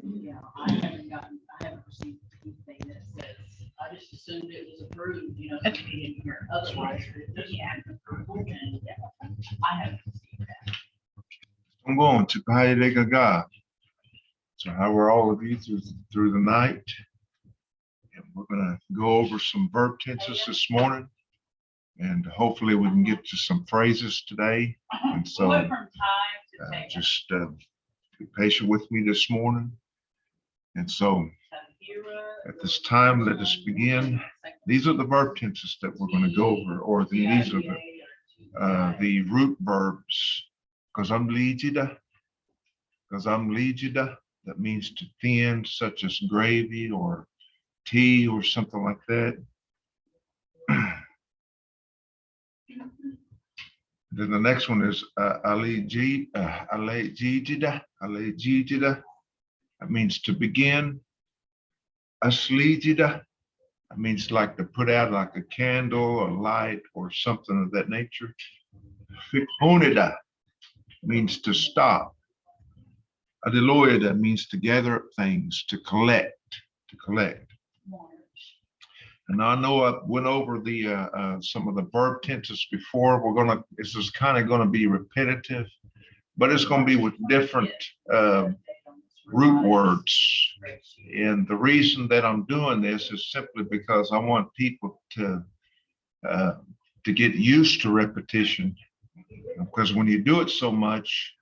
Yeah, I haven't received anything that says, I just assumed it was approved, you know, to be in here. Otherwise, it doesn't have approval, and I haven't received that. I'm going to Gaga. So how are all of you through the night? And we're gonna go over some verb tenses this morning. And hopefully we can get to some phrases today. And so just be patient with me this morning. And so at this time, let us begin. These are the verb tenses that we're going to go over, or these are the root verbs. Kazamlijida, that means to thin, such as gravy or tea or something like that. Then the next one is alejida. That means to begin. Aslijida, that means like to put out like a candle or light or something of that nature. Fikhonida means to stop. Adiloida means to gather up things, to collect. And I know I went over the some of the verb tenses before. This is kind of gonna be repetitive, but it's gonna be with different root words. And the reason that I'm doing this is simply because I want people to get used to repetition. Because when you do it so much,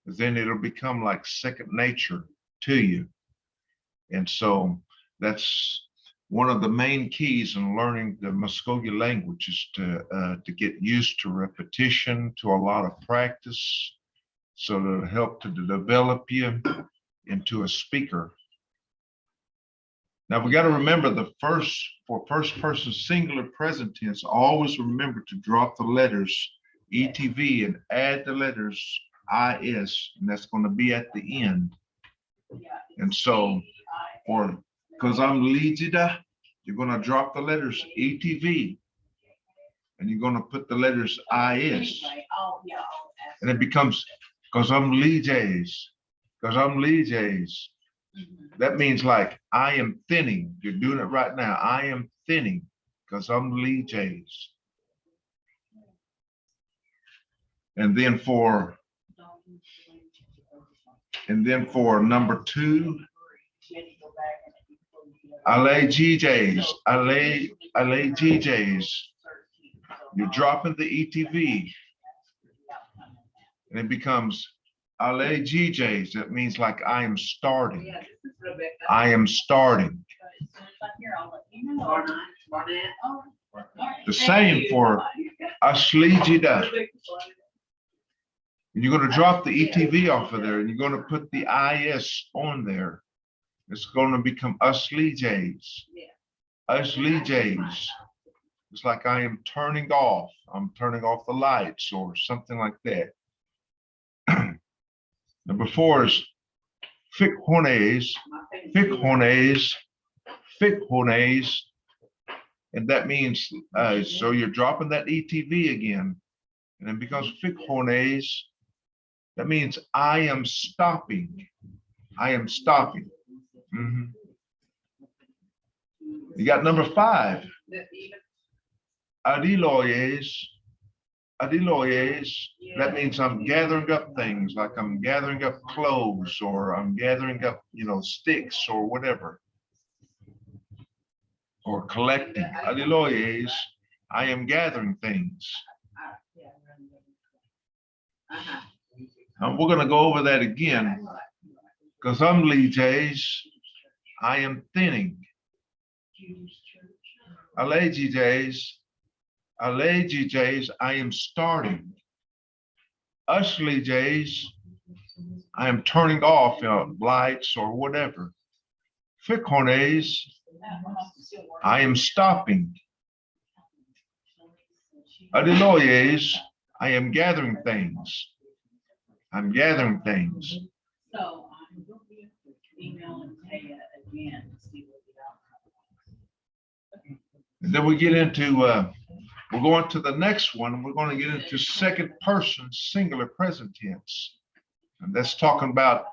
then it'll become like second nature to you. And so that's one of the main keys in learning the Mvskoke language, is to get used to repetition, to a lot of practice, so it'll help to develop you into a speaker. Now we got to remember for first person singular present tense, always remember to drop the letters ETV and add the letters IS, and that's going to be at the end. And so for Kazamlijida, you're going to drop the letters ETV and you're going to put the letters IS, and it becomes Kazamlijes. That means like I am thinning. You're doing it right now. I am thinning because I'm Lijes. And then for number 2, Alejijs. You're dropping the ETV, and it becomes Alejijs. That means like I am starting. I am starting. The same for Aslijida. You're going to drop the ETV off of there, and you're going to put the IS on there. It's going to become Aslijs. Aslijs. It's like I am turning off. I'm turning off the lights or something like that. Number 4 is Fikhones, and that means so you're dropping that ETV again, and then because Fikhones, that means I am stopping. I am stopping. You got number 5, Adiloyes. That means I'm gathering up things, like I'm gathering up clothes, or I'm gathering up, sticks or whatever, or collecting. Adiloyes, I am gathering things. We're going to go over that again. Because I'm Lijes, I am thinning. Alejijs, I am starting. Aslijs, I am turning off lights or whatever. Fikhones, I am stopping. Adiloyes, I am gathering things. I'm gathering things. So we'll be emailing Taya again to see what the outcome is. And then we get into We're going to the next one. We're going to get into second person singular present tense. And that's talking about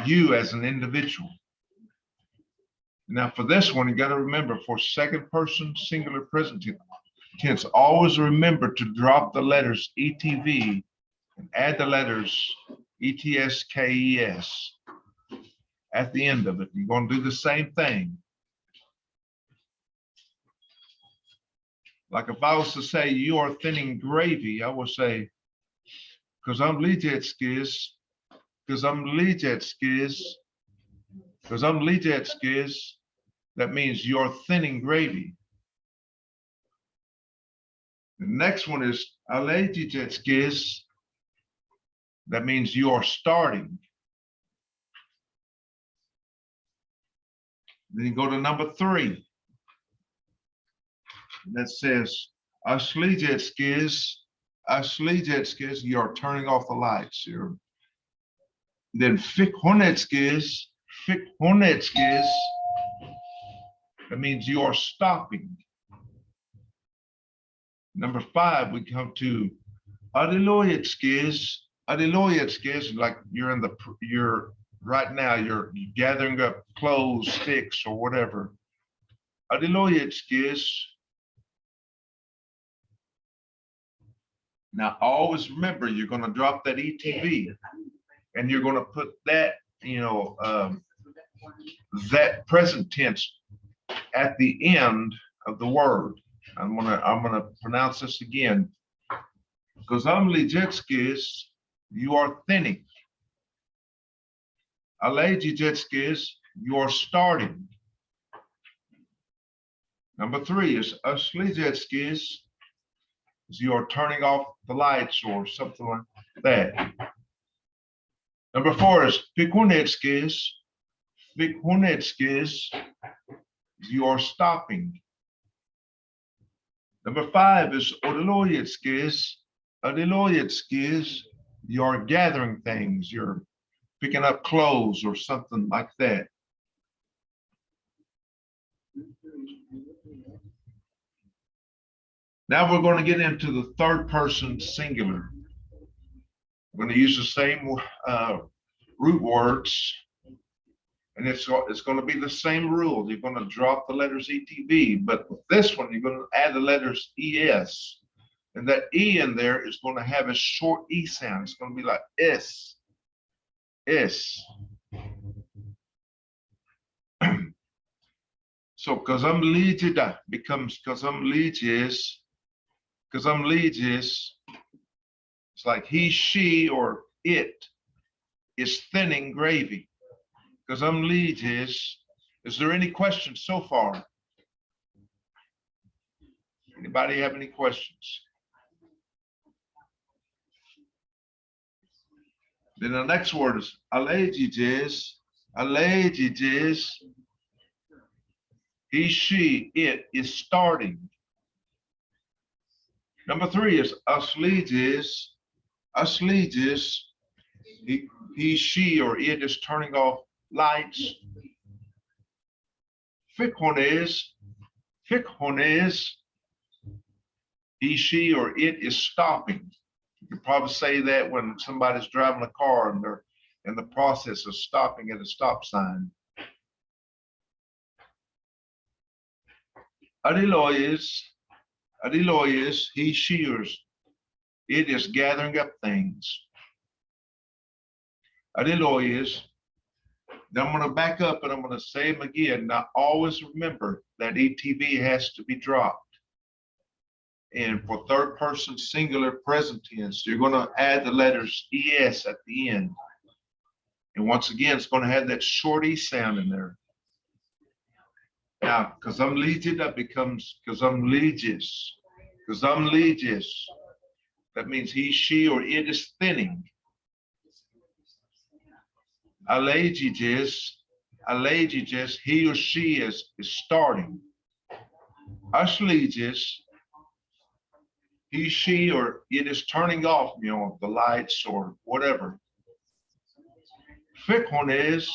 you as an individual. Now for this one, you got to remember, for second person singular present tense, always remember to drop the letters ETV and add the letters ETSKES at the end of it. You're going to do the same thing. Like if I was to say you are thinning gravy, I would say, because I'm Lijetskis, because I'm Lijetskis, because I'm Lijetskis, that means you're thinning gravy. The next one is Alejijetskis, that means you are starting. Then you go to number 3. That says Ashlijetskis, you're turning off the lights. Then Fikhonetskis, that means you are stopping. Number 5, we come to Adiloyetskis, like you're right now, you're gathering up clothes, sticks, or whatever. Adiloyetskis. Now, always remember, you're going to drop that ETV, and you're going to put that, that present tense at the end of the word. I'm gonna pronounce this again. Because Lijetskis, you are thinning. Alejijetskis, you are starting. Number 3 is Ashlijetskis, you're turning off the lights or something like that. Number 4 is Fikhonetskis, you are stopping. Number 5 is Odiloyetskis, you're gathering things, you're picking up clothes or something like that. Now we're going to get into the third person singular. We're going to use the same root words, and it's going to be the same rule. You're going to drop the letters ETV, but with this one, you're going to add the letters ES. And that E in there is going to have a short E sound. It's going to be like S. So Kazam becomes Kazam Legis. It's like he, she, or it is thinning gravy. Kazam Legis. Is there any questions so far? Anybody have any questions? Then the next word is Alejijes. He, she, it is starting. Number 3 is Aslijes. He, she, or it is turning off lights. Fikhones. He, she, or it is stopping. You can probably say that when somebody's driving a car and they're in the process of stopping at a stop sign. Adiloyes, he, she, or it is gathering up things. Adiloyes. Then I'm going to back up and I'm going to say them again. Now, always remember that ETV has to be dropped. And for third person singular present tense, you're going to add the letters ES at the end. And once again, it's going to have that short E sound in there. Now, Kazam Legis becomes Kazam Legis. That means he, she, or it is thinning. Alejijes, he or she is starting. Ashlijes, he, she, or it is turning off, the lights or whatever. Fikhones,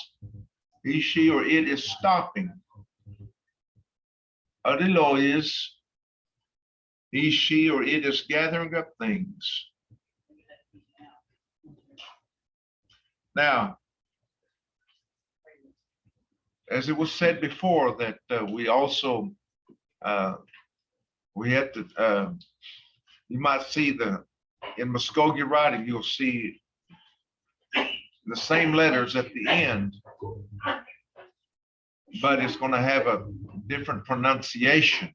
he, she, or it is stopping. Adiloyes, He, she, or it is gathering up things. Now, as it was said before, that we also we have to. You might see in Mvskoke writing, you'll see the same letters at the end, but it's going to have a different pronunciation.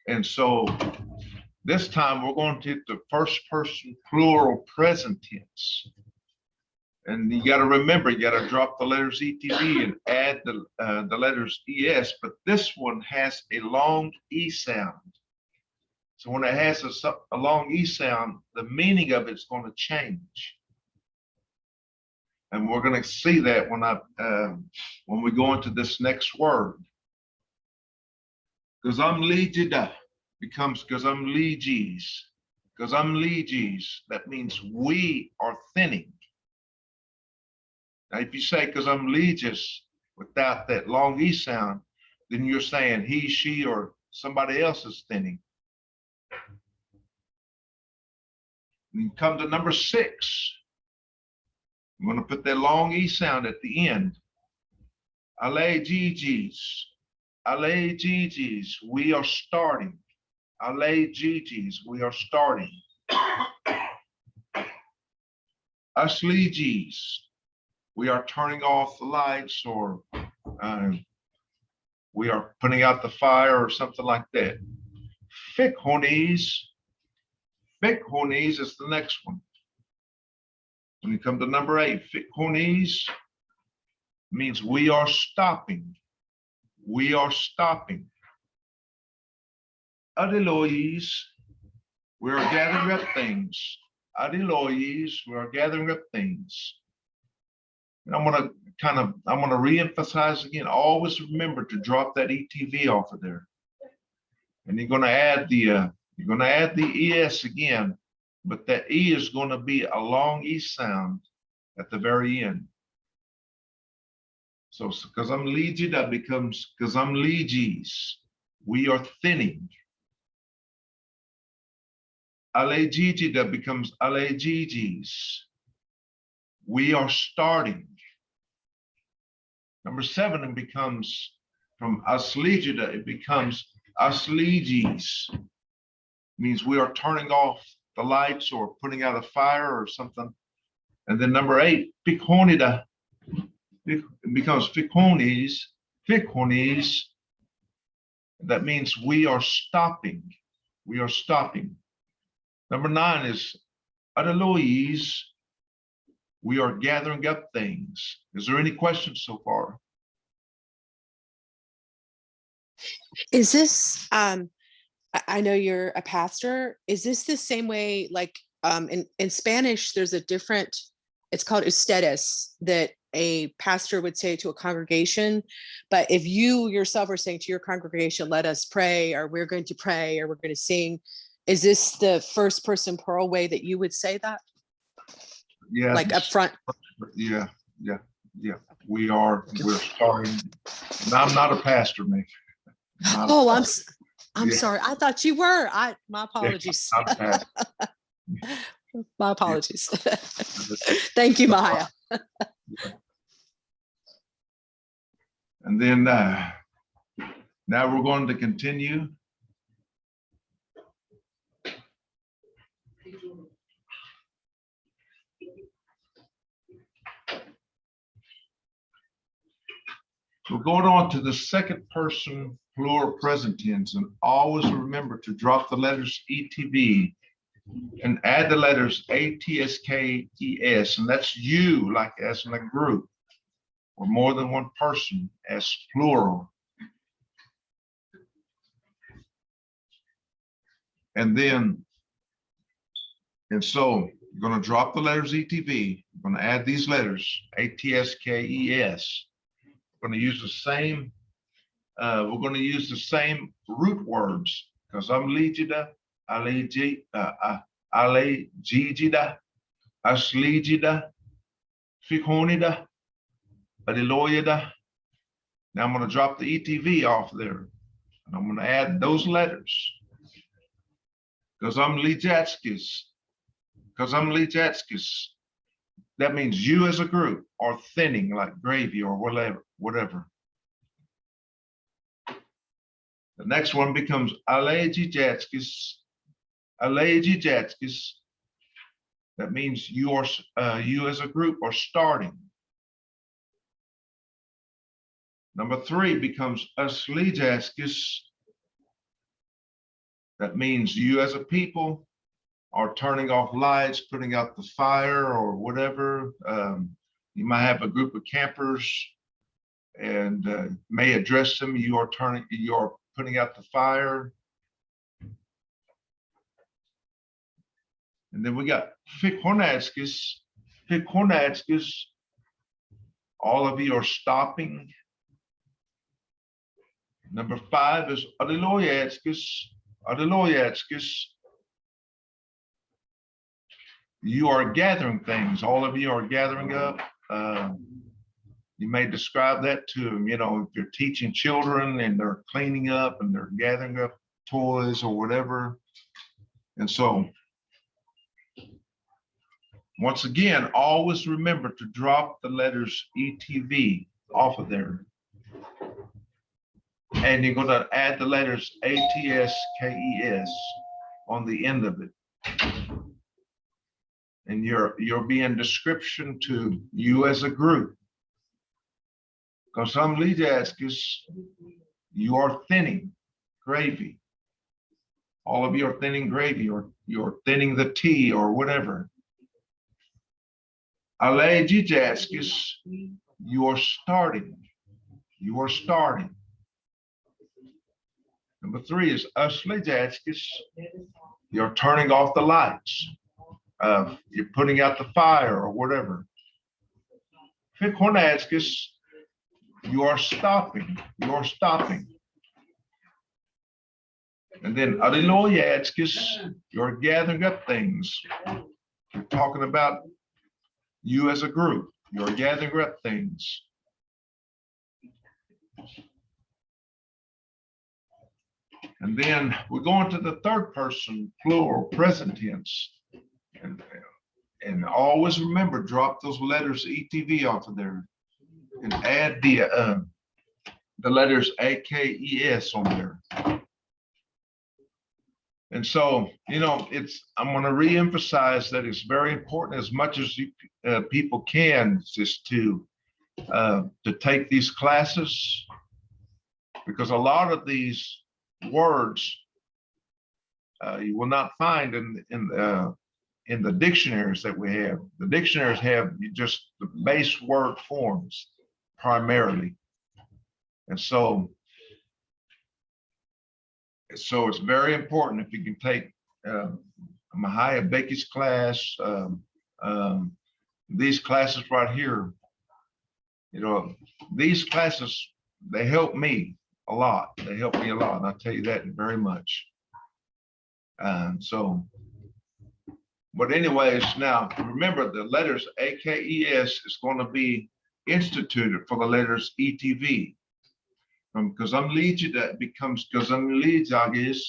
And so this time we're going to hit the first person plural present tense. And you got to remember, you got to drop the letters ETV and add the letters ES, but this one has a long E sound. So when it has a long E sound, the meaning of it's going to change. And we're going to see that when we go into this next word. Because I'm Gazamlijida becomes Gazamlijis. Gazamlijis, that means we are thinning. Now, if you say Gazamlijis without that long E sound, then you're saying he, she, or somebody else is thinning. And you come to number 6. I'm going to put that long E sound at the end. Ale Gigi's. Ale Gigi's. We are starting. Ale Gigi's. We are starting. Asligi's. We are turning off the lights, or we are putting out the fire, or something like that. Fikhoni's. Fikhoni's is the next one. When you come to number 8, Fikhoni's means we are stopping. We are stopping. Adilois, we are gathering up things. Adilois, we are gathering up things. And I'm going to re-emphasize again. Always remember to drop that ETV off of there. And you're going to add the ES again, but that E is going to be a long E sound at the very end. So because I'm legy, that becomes because I'm legis. We are thinning. Allegigi, that becomes allegigis. We are starting. Number 7, it becomes from aslegida, it becomes aslegis. Means we are turning off the lights or putting out a fire or something. And then number 8, fikhonida, it becomes fikhonis, fikhonis. That means we are stopping. We are stopping. Number 9 is adalois. We are gathering up things. Is there any questions so far? Is this, I know you're a pastor. Is this the same way, like in Spanish, there's a different, it's called ustedes, that a pastor would say to a congregation. But if you yourself are saying to your congregation, let us pray, or we're going to pray, or we're going to sing, is this the first person plural way that you would say that? Yeah. Like up front? Yeah. We're starting. And I'm not a pastor, man. Oh, I'm sorry. I thought you were. My apologies. Yeah, my apologies. Thank you, Maya. And then now we're going to continue. We're going on to the second person plural present tense, and always remember to drop the letters ETV and add the letters ATSKES, and that's you, like as in a group or more than one person, as plural. And so you're going to drop the letters ETV. You're going to add these letters ATSKES. We're going to use the same. We're going to use the same root words because I'm legida, alegigida, aslegida, fikhonida, adiloyida. Now I'm going to drop the ETV off there. And I'm going to add those letters. Because I'm Mvhayv. Because I'm Mvhayv. That means you as a group are thinning like gravy or whatever. The next one becomes Mvhayv. Mvhayv. That means you as a group are starting. Number 3 becomes Mvhayv. That means you as a people are turning off lights, putting out the fire or whatever. You might have a group of campers and may address them. You are putting out the fire. And then we got Mvhayv. Mvhayv. All of you are stopping. Number 5 is Mvhayv. You are gathering things. All of you are gathering up. You may describe that to them, if you're teaching children and they're cleaning up and they're gathering up toys or whatever. And so, once again, always remember to drop the letters ETV off of there. And you're going to add the letters ATS, on the end of it. And you're being description to you as a group. Because some Mvhayv, you are thinning gravy. All of you are thinning gravy, or you're thinning the tea or whatever. Mvhayv, you are starting. You are starting. Number 3 is Mvhayv. You're turning off the lights. You're putting out the fire or whatever. Mvhayv. You are stopping. You are stopping. And then Mvhayv. You're gathering up things. You're talking about you as a group. You're gathering up things. And then we're going to the third person plural present tense. And always remember, drop those letters ETV off of there and add the letters AKES on there. And so, I'm going to re-emphasize that it's very important, as much as you people can, just to take these classes, because a lot of these words you will not find in the dictionaries that we have. The dictionaries have just the base word forms primarily. And so it's very important if you can take Mvhayv Baker's class, these classes right here. These classes, they help me a lot. They help me a lot. And I'll tell you that very much. But anyways, now remember the letters AKES is going to be instituted for the letters ETV. From Mvhayv, that becomes Mvhayv,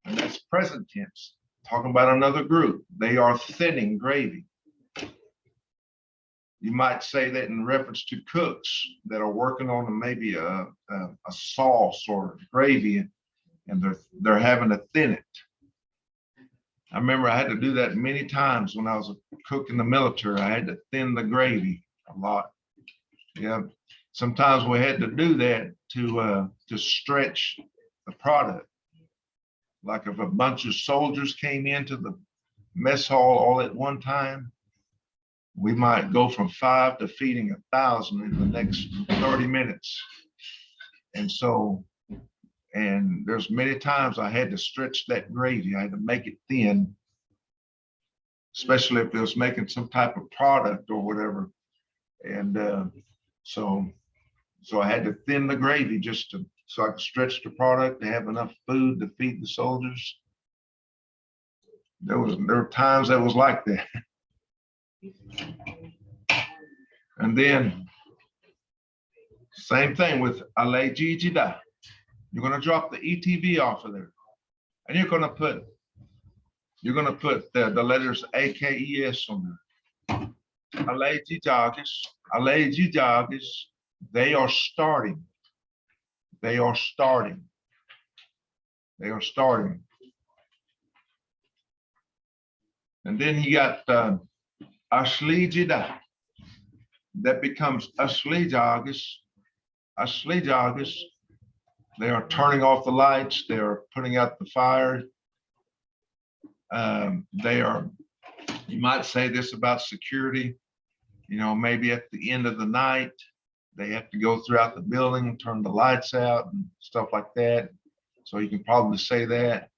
and that's present tense. Talking about another group. They are thinning gravy. You might say that in reference to cooks that are working on maybe a sauce or gravy, and they're having to thin it. I remember I had to do that many times when I was a cook in the military. I had to thin the gravy a lot. Yeah, sometimes we had to do that to stretch the product. Like if a bunch of soldiers came into the mess hall all at one time, we might go from 5 to feeding 1,000 in the next 30 minutes. And there's many times I had to stretch that gravy. I had to make it thin, especially if it was making some type of product or whatever. And so I had to thin the gravy so I could stretch the product to have enough food to feed the soldiers. There were times that was like that. And then Same thing with alejida. You're going to drop the ETV off of there. And you're going to put the letters AKES on there. Alegidagus, they are starting. They are starting. They are starting. And then you got Ashlijida. That becomes Ashlijagus. Ashlijagus. They are turning off the lights. They are putting out the fire. They are, you might say this about security, you know, maybe at the end of the night, they have to go throughout the building, turn the lights out and stuff like that. So you can probably say that.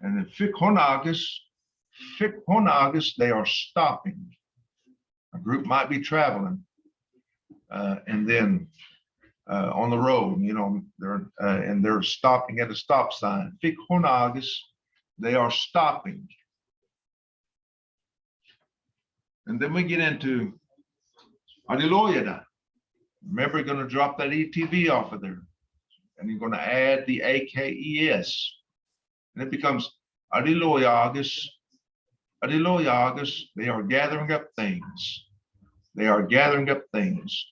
And then Fikhonagus, they are stopping. A group might be traveling and then on the road, you know, they're stopping at a stop sign. Fikhonagus, they are stopping. And then we get into Adiloyada. Remember, you're going to drop that ETV off of there. And you're going to add the AKES. And it becomes Adiloyagus. Adiloyagus, they are gathering up things. They are gathering up things.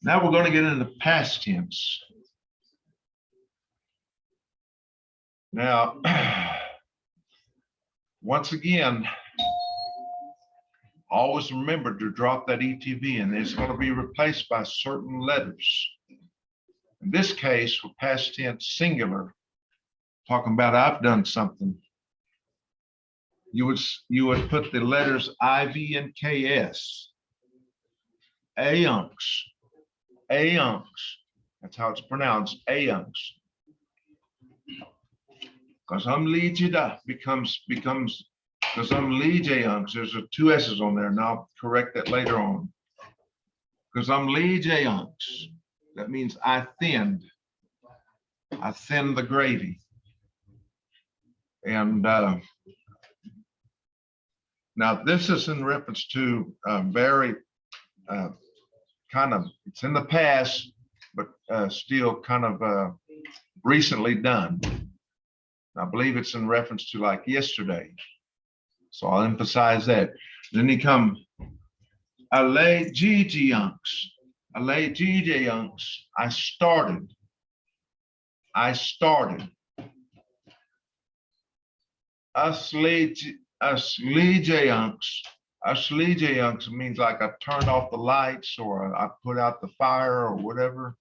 Now we're going to get into the past tense. Now, once again, always remember to drop that ETV and it's going to be replaced by certain letters. In this case, for past tense singular, talking about I've done something, you would put the letters IV and KS. Aunks. That's how it's pronounced. Aunks. Because I'm Legida becomes because I'm Lejaunks. There's two S's on there. Now I'll correct that later on. Because I'm Lejaunks. That means I thinned. I thinned the gravy. And now this is in reference to very kind of, it's in the past, but still kind of recently done. I believe it's in reference to like yesterday. So I'll emphasize that. Then you come Alegidiunks. Alegidiunks. I started. Aslegiunks. Aslegiunks means like I turned off the lights or I put out the fire or whatever.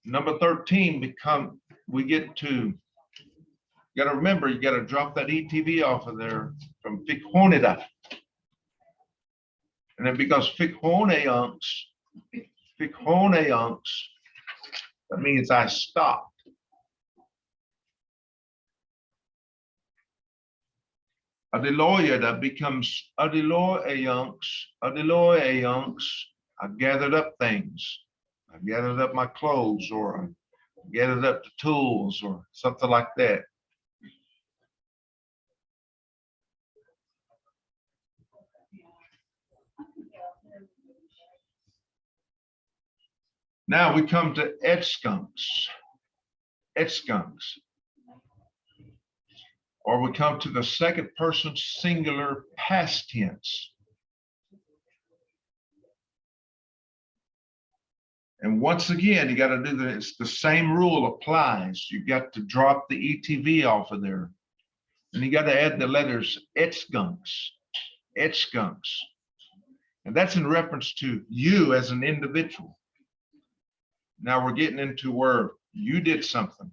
Number 13 we get to, you got to remember, you got to drop that ETV off of there from Fikhonida. And it becomes Fikhoneunks. Fikhoneunks. That means I stopped. Adiloyada becomes Adiloyunks. Adiloyunks. I gathered up things. I gathered up my clothes, or I gathered up the tools, or something like that. Now we come to edskunks. Edskunks. Or we come to the second person singular past tense. And once again, you got to do this. The same rule applies. You got to drop the ETV off of there. And you got to add the letters edskunks. Edskunks. And that's in reference to you as an individual. Now we're getting into where you did something.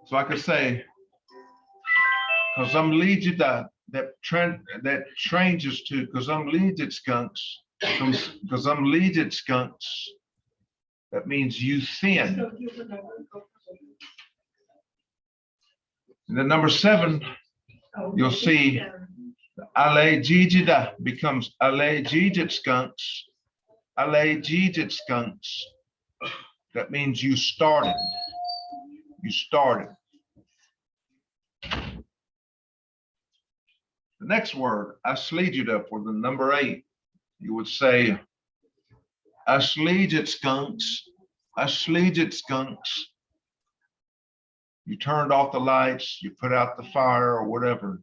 So I could say, because I'm legida, that changes to because I'm legid skunks, because I'm legid skunks. That means you thin. And then number 7, you'll see allegida becomes alleged skunks. Alleged skunks. That means you started. You started. The next word, aslegida, for the number 8, you would say asleged skunks. Asleged skunks. You turned off the lights, you put out the fire or whatever.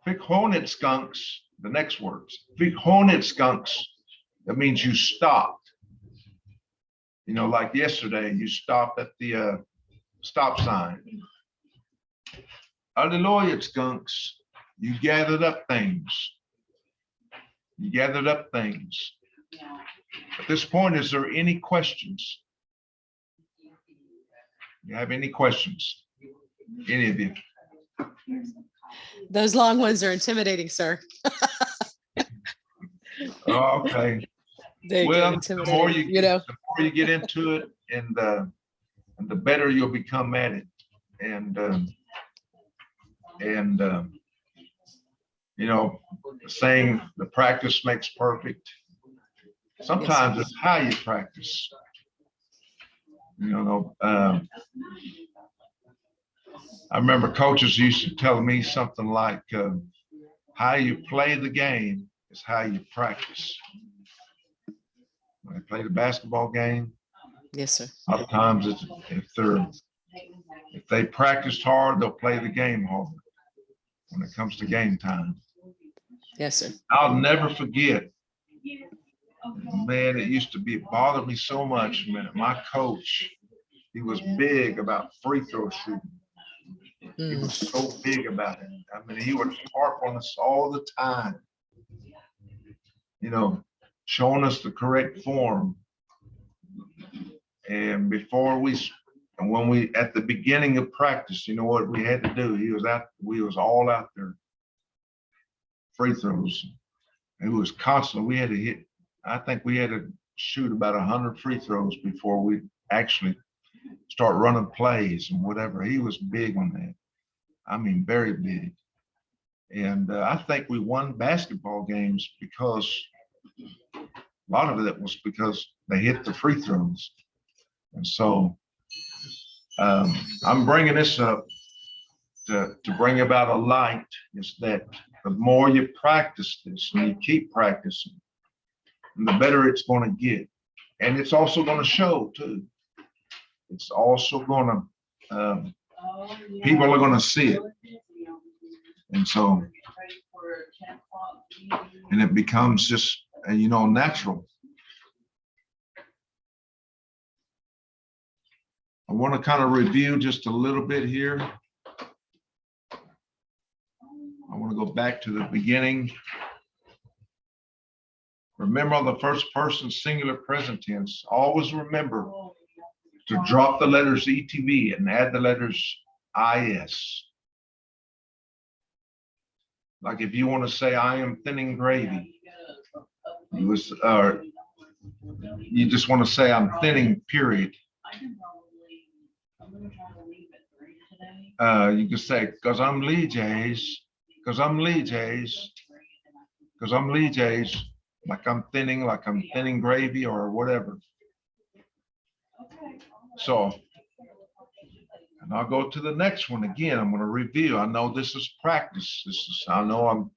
Vhonit skunks, the next words. Vhonit skunks, that means you stopped. You know, like yesterday, you stopped at the stop sign. Alleluia skunks, you gathered up things. You gathered up things. At this point, is there any questions? You have any questions? Any of you? Those long ones are intimidating, sir. Okay. They Well, get the more intimidating, you know. the more you get into it, and the better you'll become at it. And you know, saying the practice makes perfect. Sometimes it's how you practice. You know, I remember coaches used to tell me something like, how you play the game is how you practice. When they play the basketball game, Yes, sir. a lot of times if they practiced hard, they'll play the game hard when it comes to game time. Yes, sir. I'll never forget, man, it used to bother me so much, man. My coach, he was big about free throw shooting. He was so big about it. I mean, he would harp on us all the time, you know, showing us the correct form. And when we, at the beginning of practice, you know what we had to do? We was all out there, free throws. It was constantly, we had to hit, I think we had to shoot about 100 free throws before we actually start running plays and whatever. He was big on that. I mean, very big. And I think we won basketball games because a lot of it was because they hit the free throws. And so I'm bringing this up to bring about a light, is that the more you practice this and you keep practicing, and the better it's going to get. And it's also going to show too. It's also going to, people are going to see it. And so, and it becomes just, you know, natural. I want to kind of review just a little bit here. I want to go back to the beginning. Remember the first person singular present tense. Always remember to drop the letters ETV and add the letters IS. Like if you want to say, I am thinning gravy, you just want to say, I'm thinning, period. You can say, because I'm Lee J's, because I'm Lee J's, because I'm Lee J's, like I'm thinning gravy or whatever. So, and I'll go to the next one again. I'm going to review. I know this is practice. I know I'm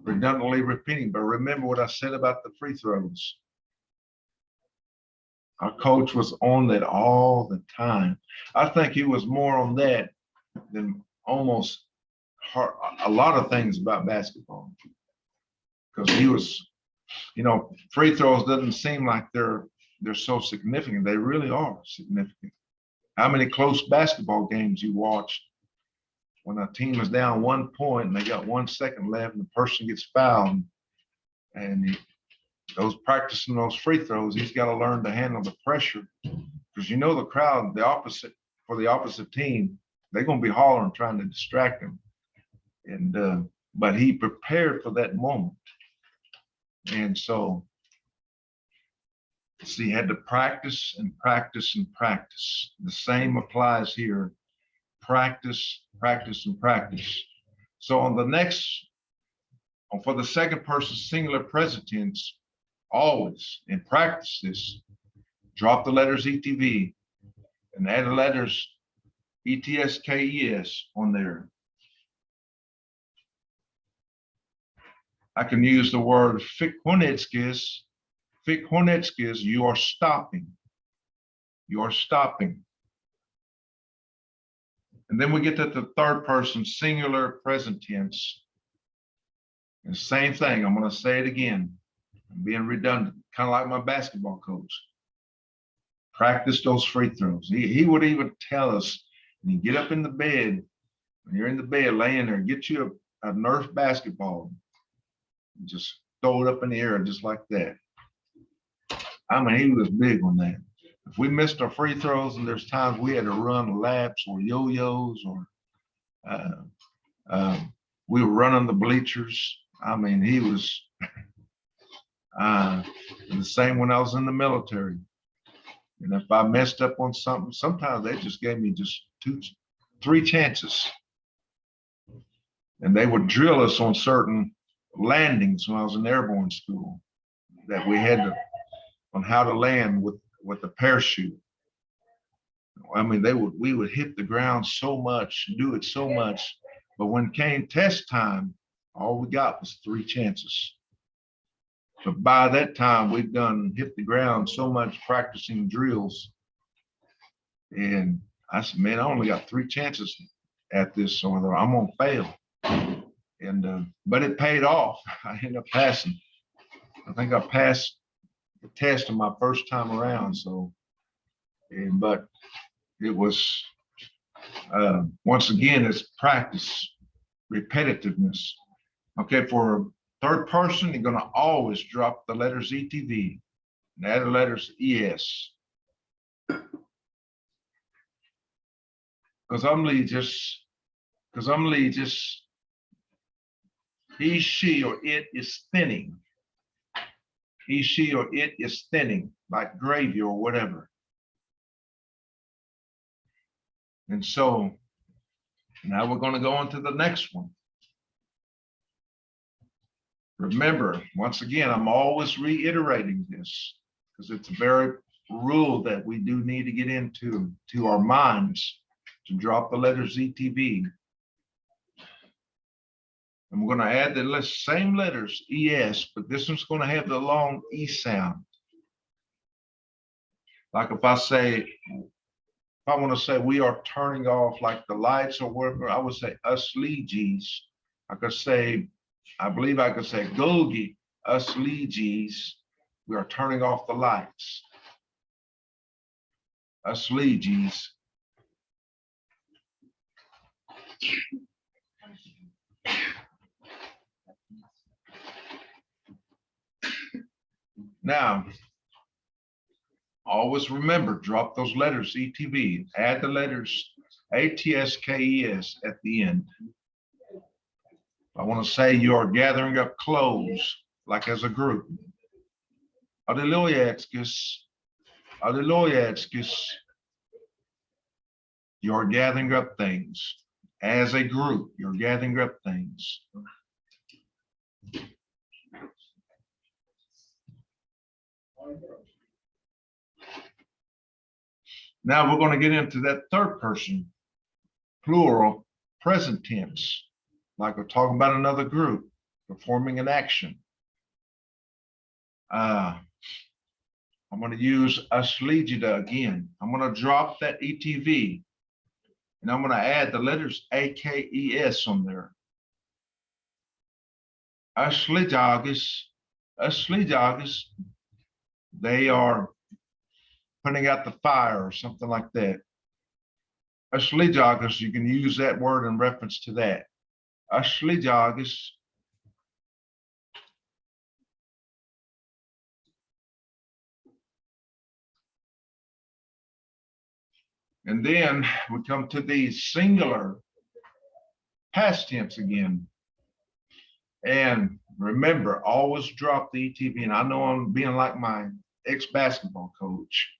redundantly repeating, but remember what I said about the free throws. Our coach was on that all the time. I think he was more on that than almost a lot of things about basketball. Because he was, you know, free throws doesn't seem like they're so significant. They really are significant. How many close basketball games you watched when a team is down 1 point and they got 1 second left and the person gets fouled, and those practicing those free throws, he's got to learn to handle the pressure, because you know the crowd, the opposite team, they're going to be hollering trying to distract him. And but he prepared for that moment. And so See, had to practice and practice and practice. The same applies here. Practice, practice, and practice. So on the next, for the second person singular present tense, always, and practice this, drop the letters ETV and add the letters ETSKES on there. I can use the word fikhonetskis. Fikhonetskis, you are stopping. You are stopping. And then we get to the third person singular present tense. And the same thing, I'm going to say it again. I'm being redundant, kind of like my basketball coach. Practice those free throws. He would even tell us, when you get up in the bed, when you're in the bed laying there, get you a Nerf basketball. Just throw it up in the air just like that. I mean, he was big on that. If we missed our free throws, and there's times we had to run laps or yo-yos, or we were running the bleachers. I mean, he was the same when I was in the military. And if I messed up on something, sometimes they just gave me just 2-3 chances. And they would drill us on certain landings when I was in airborne school, that we had to, on how to land with the parachute. I mean, we would hit the ground so much, do it so much, but when came test time, all we got was 3 chances. But by that time, we've hit the ground so much practicing drills. And I said, man, I only got 3 chances at this, so I'm gonna fail. And but it paid off. I ended up passing. I think I passed the test on my first time around. So, but it was once again, it's practice, repetitiveness. Okay, for third person, you're going to always drop the letters ETV and add the letters ES. Because I'm just, he, she, or it is thinning. He, she, or it is thinning, like gravy or whatever. And so now we're going to go on to the next one. Remember, once again, I'm always reiterating this because it's a very rule that we do need to get into our minds, to drop the letters ETV. And we're going to add the same letters ES, but this one's going to have the long E sound. Like if I want to say we are turning off like the lights or whatever, I would say us leegies. I believe I could say Golgi, us leegies. We are turning off the lights. Us leegies. Now, always remember, drop those letters ETV, add the letters ATSKES at the end. I want to say you are gathering up clothes, like as a group. Adilojatskis. You are gathering up things. As a group, you're gathering up things. Now we're going to get into that third person, plural, present tense. Like we're talking about another group performing an action. I'm going to use aslegida again. I'm going to drop that ETV and I'm going to add the letters AKES on there. Aslegagis, they are putting out the fire or something like that. Aslegagis, you can use that word in reference to that. Aslegagis. And then we come to the singular past tense again. And remember, always drop the ETV. And I know I'm being like my ex-basketball coach.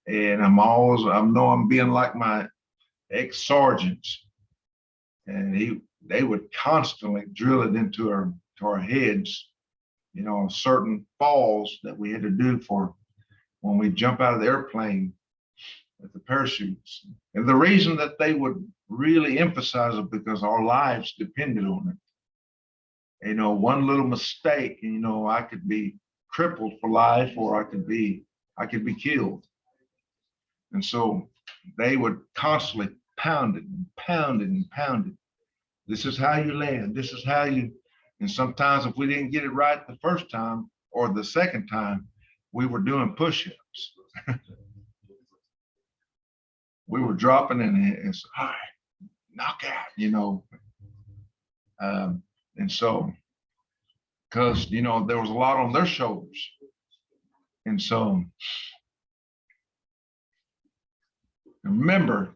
And I know I'm being like my ex-sergeants. And they would constantly drill it into our heads, certain falls that we had to do for when we jump out of the airplane with the parachutes. And the reason that they would really emphasize it because our lives depended on it. One little mistake, and I could be crippled for life, or I could be killed. And so they would constantly pound it and pound it and pound it. This is how you land. This is how you. And sometimes if we didn't get it right the first time or the second time, we were doing push-ups. We were dropping and it's all right, knock out, and so, because, there was a lot on their shoulders. And so, remember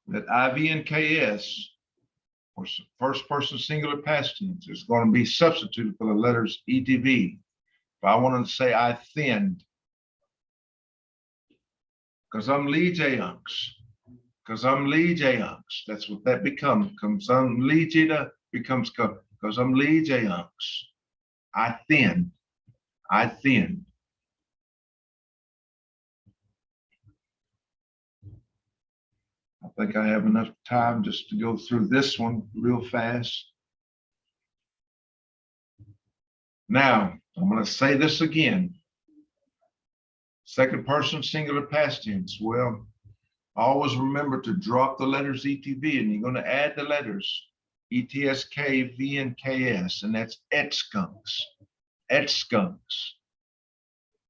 that IVNKS, or first person singular past tense, is going to be substituted for the letters ETV. If I wanted to say I thinned, because I'm Lee Jayunks. That's what that becomes. Because I'm Lee Jada becomes because I'm Lee Jayunks. I thinned. I think I have enough time just to go through this one real fast. Now, I'm going to say this again. Second person singular past tense. Well, always remember to drop the letters ETV, and you're going to add the letters ETSK, V, and KS, and that's etskunks. Etskunks.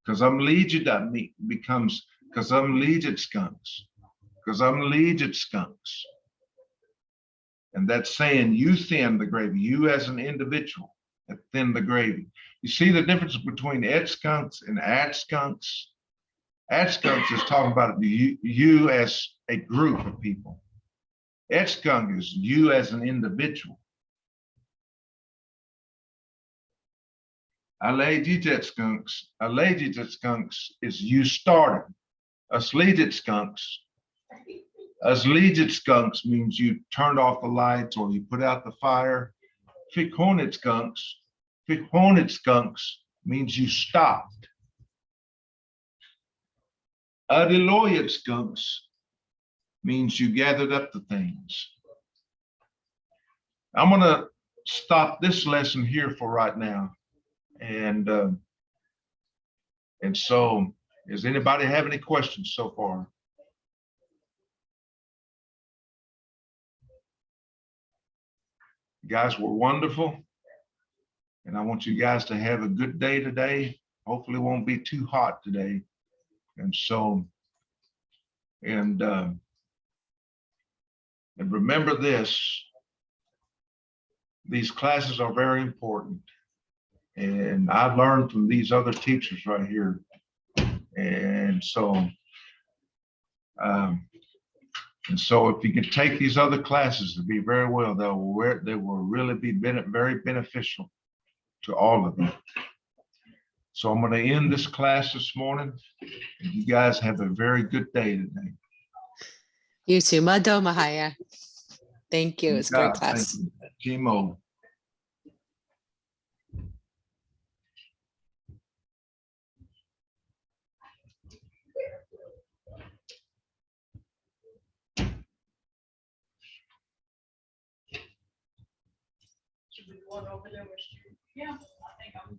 Because I'm legit, that becomes because I'm legit skunks. Because I'm legit skunks. And that's saying you thin the gravy, you as an individual that thin the gravy. You see the difference between etskunks and adskunks? Adskunks is talking about you as a group of people. Etskunk is you as an individual. Alleged skunks is you started. Asleged skunks means you turned off the lights or you put out the fire. Fikhoned skunks means you stopped. Adiloyed skunks means you gathered up the things. I'm going to stop this lesson here for right now. And so, does anybody have any questions so far? You guys were wonderful. And I want you guys to have a good day today. Hopefully it won't be too hot today. And so, and remember this, these classes are very important. And I've learned from these other teachers right here. And so if you can take these other classes to be very well, they will really be very beneficial to all of you. So I'm going to end this class this morning. And you guys have a very good day today. You too. Mado Mahaya. Thank you. It's a great class. Gmo. Should we go over there with you? Yeah, I think I'm.